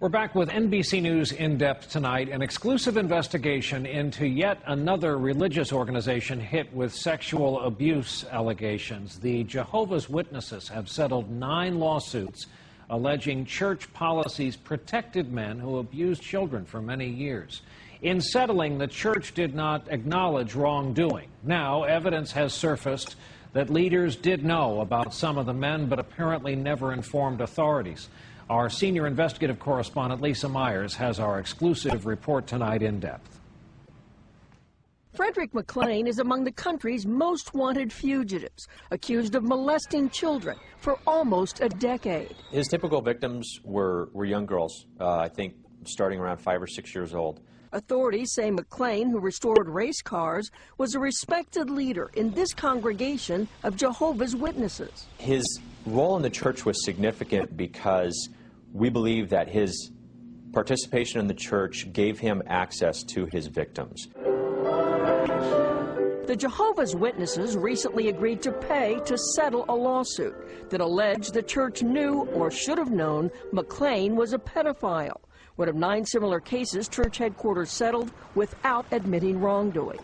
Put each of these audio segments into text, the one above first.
We're back with NBC News In Depth tonight, an exclusive investigation into yet another religious organization hit with sexual abuse allegations. The Jehovah's Witnesses have settled 9 lawsuits alleging church policies protected men who abused children for many years. In settling, the church did not acknowledge wrongdoing. Now, evidence has surfaced that leaders did know about some of the men, but apparently never informed authorities. Our senior investigative correspondent, Lisa Myers, has our exclusive report tonight in depth. Frederick McLean is among the country's most wanted fugitives, accused of molesting children for almost a decade. His typical victims were young girls, I think starting around 5 or 6 years old. Authorities say McLean, who restored race cars, was a respected leader in this congregation of Jehovah's Witnesses. His role in the church was significant because we believe that his participation in the church gave him access to his victims. The Jehovah's Witnesses recently agreed to pay to settle a lawsuit that alleged the church knew or should have known McLean was a pedophile. One of 9 similar cases church headquarters settled without admitting wrongdoing.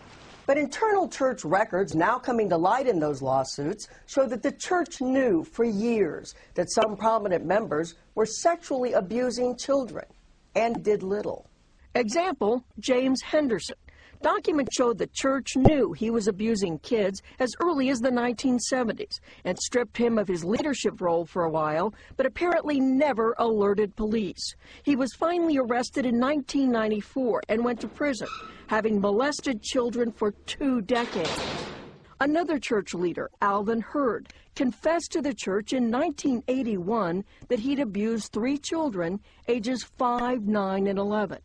But internal church records now coming to light in those lawsuits show that the church knew for years that some prominent members were sexually abusing children and did little. Example, James Henderson. Documents showed the church knew he was abusing kids as early as the 1970s and stripped him of his leadership role for a while, but apparently never alerted police. He was finally arrested in 1994 and went to prison, having molested children for 2 decades. Another church leader, Alvin Hurd, confessed to the church in 1981 that he'd abused 3 children, ages 5, 9, and 11.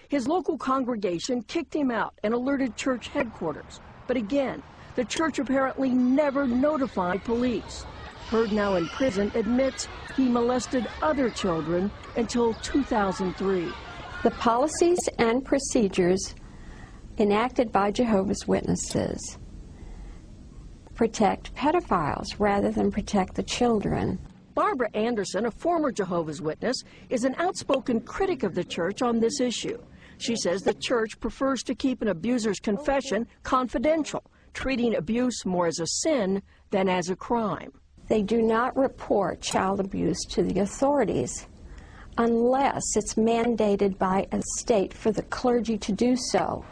His local congregation kicked him out and alerted church headquarters. But again, the church apparently never notified police. Hurd, now in prison, admits he molested other children until 2003. The policies and procedures enacted by Jehovah's Witnesses protect pedophiles rather than protect the children. Barbara Anderson, a former Jehovah's Witness, is an outspoken critic of the church on this issue. She says the church prefers to keep an abuser's confession confidential, treating abuse more as a sin than as a crime. They do not report child abuse to the authorities unless it's mandated by a state for the clergy to do so.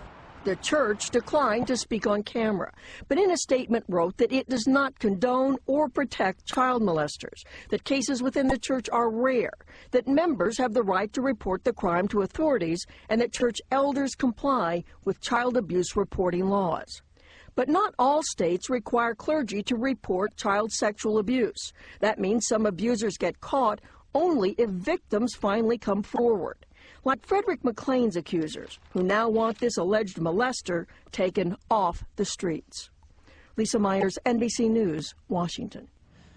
The church declined to speak on camera, but in a statement wrote that it does not condone or protect child molesters, that cases within the church are rare, that members have the right to report the crime to authorities, and that church elders comply with child abuse reporting laws. But not all states require clergy to report child sexual abuse. That means some abusers get caught only if victims finally come forward, like Frederick McLean's accusers, who now want this alleged molester taken off the streets. Lisa Myers, NBC News, Washington.